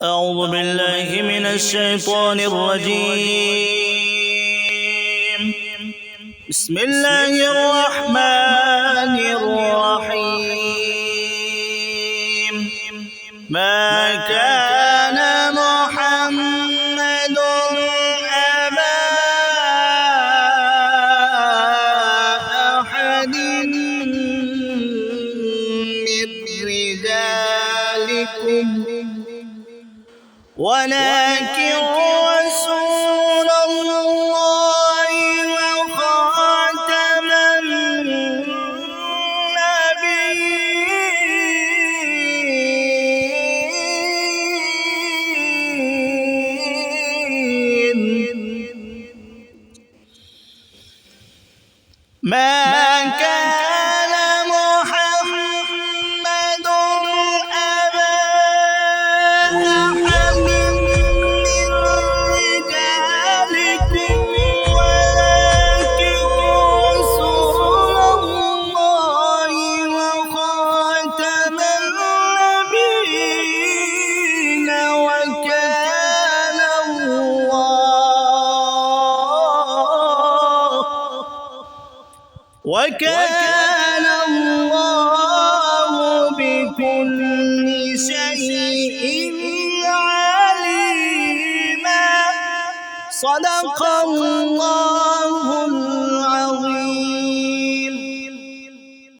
أعوذ بالله من الشيطان الرجيم. بسم الله الرحمن الرحيم. ما كان محمد أبا أحد من رجالكم ولكن رسول الله وخاتم النبيين. ما كان محمد أبا أحد من رجالكم ولكن رسول الله وخاتم النبيين وكان الله بكل شيء عليما. صدق الله العظيم.